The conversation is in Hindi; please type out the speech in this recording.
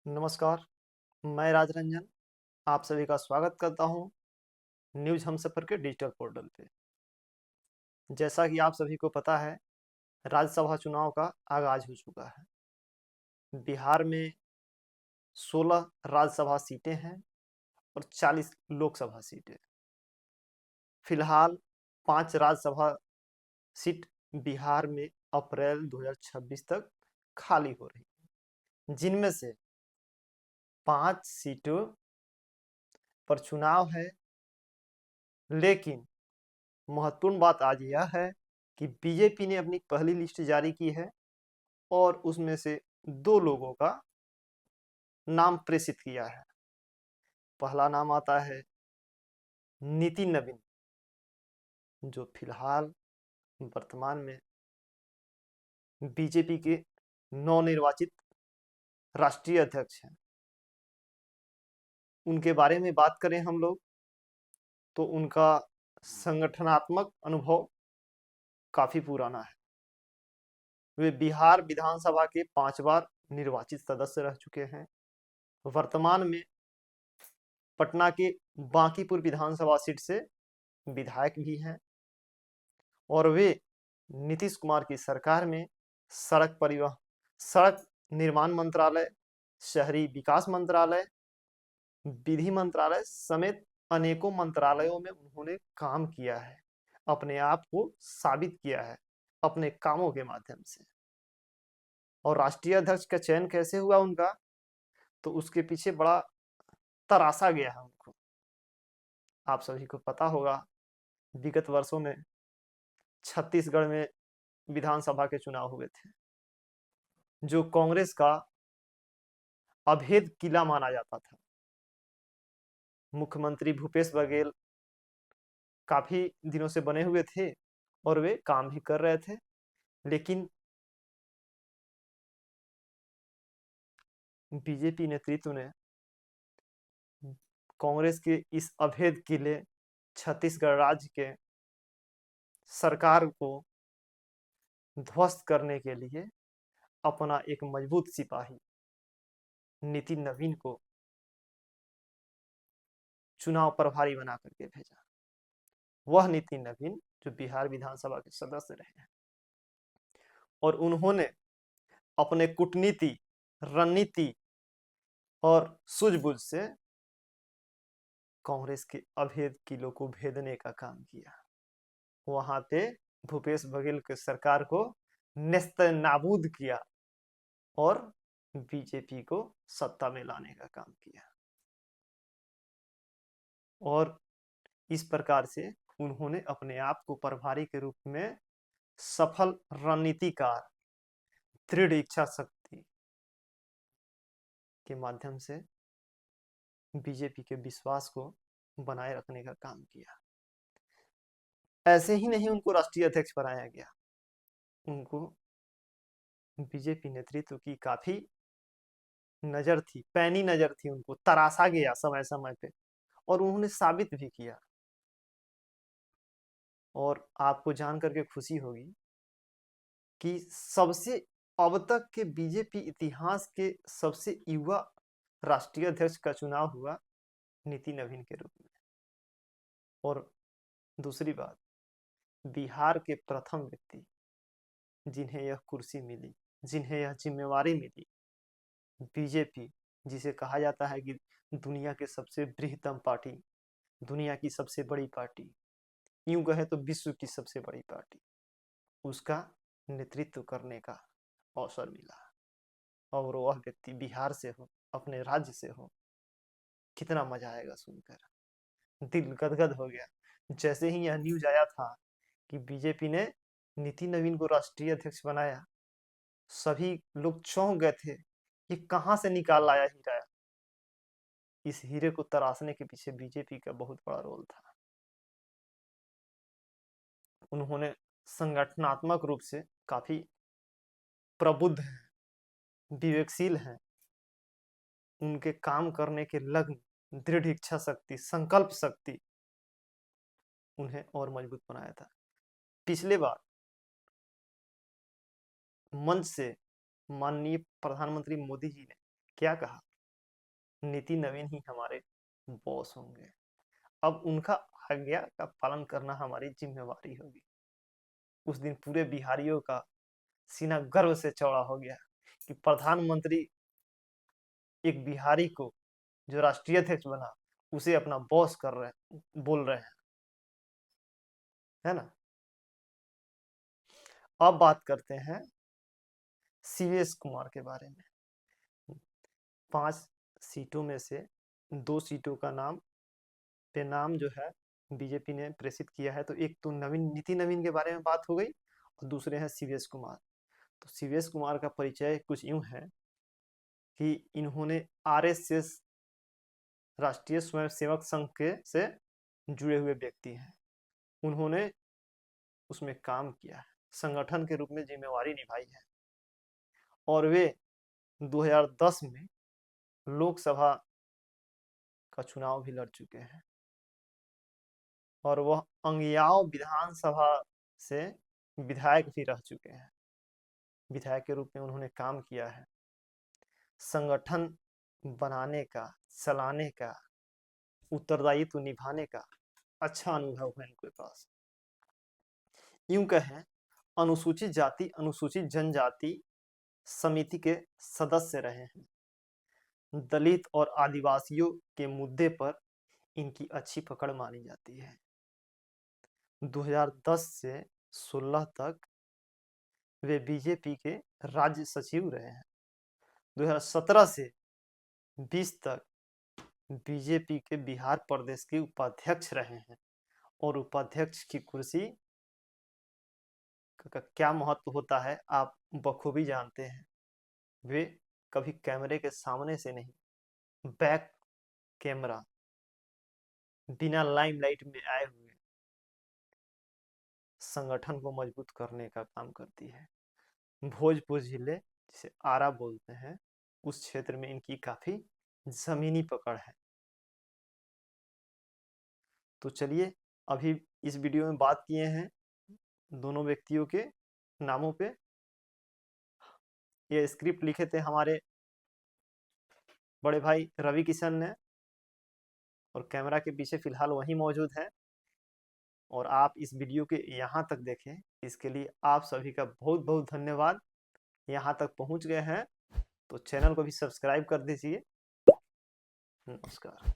नमस्कार, मैं राज रंजन आप सभी का स्वागत करता हूं न्यूज़ हमसफ़र के डिजिटल पोर्टल पे। जैसा कि आप सभी को पता है, राज्यसभा चुनाव का आगाज हो चुका है। बिहार में 16 राज्यसभा सीटें हैं और 40 लोकसभा सीटें। फिलहाल 5 राज्यसभा सीट बिहार में अप्रैल 2026 तक खाली हो रही हैं, जिनमें से 5 सीटों पर चुनाव है। लेकिन महत्वपूर्ण बात आज यह है कि बीजेपी ने अपनी पहली लिस्ट जारी की है और उसमें से 2 लोगों का नाम प्रेषित किया है। पहला नाम आता है नितिन नवीन, जो फिलहाल वर्तमान में बीजेपी के नवनिर्वाचित राष्ट्रीय अध्यक्ष हैं। उनके बारे में बात करें हम लोग तो उनका संगठनात्मक अनुभव काफी पुराना है। वे बिहार विधानसभा के 5 बार निर्वाचित सदस्य रह चुके हैं। वर्तमान में पटना के बांकीपुर विधानसभा सीट से विधायक भी हैं और वे नीतीश कुमार की सरकार में सड़क निर्माण मंत्रालय, शहरी विकास मंत्रालय, विधि मंत्रालय समेत अनेकों मंत्रालयों में उन्होंने काम किया है, अपने आप को साबित किया है अपने कामों के माध्यम से। और राष्ट्रीय अध्यक्ष का चयन कैसे हुआ उनका, तो उसके पीछे बड़ा तरासा गया है उनको। आप सभी को पता होगा, विगत वर्षों में छत्तीसगढ़ में विधानसभा के चुनाव हुए थे, जो कांग्रेस का अभेद किला माना जाता था। मुख्यमंत्री भूपेश बघेल काफी दिनों से बने हुए थे और वे काम भी कर रहे थे, लेकिन बीजेपी नेतृत्व ने कांग्रेस के इस अभेद किले छत्तीसगढ़ राज्य के सरकार को ध्वस्त करने के लिए अपना एक मजबूत सिपाही नितिन नवीन को चुनाव प्रभारी बना करके भेजा। वह नितिन नवीन जो बिहार विधानसभा के सदस्य रहे हैं और उन्होंने अपने कूटनीति, रणनीति और सूझबूझ से कांग्रेस के अभेद किलों को भेदने का काम किया। वहां पे भूपेश बघेल की सरकार को नेस्तनाबूद किया और बीजेपी को सत्ता में लाने का काम किया। और इस प्रकार से उन्होंने अपने आप को प्रभारी के रूप में सफल रणनीतिकार, दृढ़ इच्छा शक्ति के माध्यम से बीजेपी के विश्वास को बनाए रखने का काम किया। ऐसे ही नहीं उनको राष्ट्रीय अध्यक्ष बनाया गया, उनको बीजेपी नेतृत्व की काफी नजर थी, पैनी नजर थी, उनको तराशा गया समय समय पे और उन्होंने साबित भी किया। और आपको जान करके खुशी होगी कि सबसे अब तक के बीजेपी इतिहास के सबसे युवा राष्ट्रीय अध्यक्ष का चुनाव हुआ नितिन नवीन के रूप में। और दूसरी बात, बिहार के प्रथम व्यक्ति जिन्हें यह कुर्सी मिली, जिन्हें यह जिम्मेवारी मिली, बीजेपी जिसे कहा जाता है कि दुनिया के सबसे बृहत्तम पार्टी, दुनिया की सबसे बड़ी पार्टी, यूं कहे तो विश्व की सबसे बड़ी पार्टी, उसका नेतृत्व करने का अवसर मिला और वह व्यक्ति बिहार से हो, अपने राज्य से हो। कितना मजा आएगा सुनकर, दिल गदगद हो गया। जैसे ही यह न्यूज आया था कि बीजेपी ने नितिन नवीन को राष्ट्रीय अध्यक्ष बनाया, सभी लोग चौंक गए थे, ये कहां से निकाल लाया हीरा। इस हीरे को तराशने के पीछे बीजेपी का बहुत बड़ा रोल था। उन्होंने संगठनात्मक रूप से काफी प्रबुद्ध हैं, विवेकशील हैं, उनके काम करने के लगन, दृढ़ इच्छा शक्ति, संकल्प शक्ति उन्हें और मजबूत बनाया था। पिछले बार मंच से माननीय प्रधानमंत्री मोदी जी ने क्या कहा नीति नवीन ही हमारे बॉस होंगे। अब उनका आज्ञा का पालन करना हमारी जिम्मेवारी होगी। उस दिन पूरे बिहारियों का सीना गर्व से चौड़ा हो गया कि प्रधानमंत्री एक बिहारी को जो राष्ट्रीय अध्यक्ष बना उसे अपना बॉस कर रहे बोल रहे हैं, है ना। अब बात करते हैं सीवीएस कुमार के बारे में। 5 सीटों में से 2 सीटों का नाम जो है बीजेपी ने प्रेषित किया है। तो एक तो नीति नवीन के बारे में बात हो गई और दूसरे हैं सीवीएस कुमार। तो सीवीएस कुमार का परिचय कुछ यूं है कि इन्होंने आरएसएस राष्ट्रीय स्वयंसेवक संघ के से जुड़े हुए व्यक्ति हैं। उन्होंने उसमें काम किया है, संगठन के रूप में जिम्मेवारी निभाई है और वे 2010 में लोकसभा का चुनाव भी लड़ चुके हैं और वह अंगियाव विधानसभा से विधायक भी रह चुके हैं। विधायक के रूप में उन्होंने काम किया है। संगठन बनाने का, चलाने का, उत्तरदायित्व निभाने का अच्छा अनुभव है इनके पास। यूं कहें, अनुसूचित जाति अनुसूचित जनजाति समिति के सदस्य रहे हैं। दलित और आदिवासियों के मुद्दे पर इनकी अच्छी पकड़ मानी जाती है। 2010 से 16 तक वे बीजेपी के राज्य सचिव रहे हैं। 2017 से 20 तक बीजेपी के बिहार प्रदेश के उपाध्यक्ष रहे हैं और उपाध्यक्ष की कुर्सी का क्या महत्व होता है आप बखूबी जानते हैं। वे कभी कैमरे के सामने से नहीं, बैक कैमरा, बिना लाइमलाइट में आए हुए संगठन को मजबूत करने का काम करती है। भोजपुर जिले जिसे आरा बोलते हैं, उस क्षेत्र में इनकी काफी जमीनी पकड़ है। तो चलिए, अभी इस वीडियो में बात किए हैं दोनों व्यक्तियों के नामों पे। ये स्क्रिप्ट लिखे थे हमारे बड़े भाई रवि किशन ने और कैमरा के पीछे फिलहाल वही मौजूद है। और आप इस वीडियो के यहाँ तक देखें, इसके लिए आप सभी का बहुत बहुत धन्यवाद। यहाँ तक पहुँच गए हैं तो चैनल को भी सब्सक्राइब कर दीजिए। नमस्कार।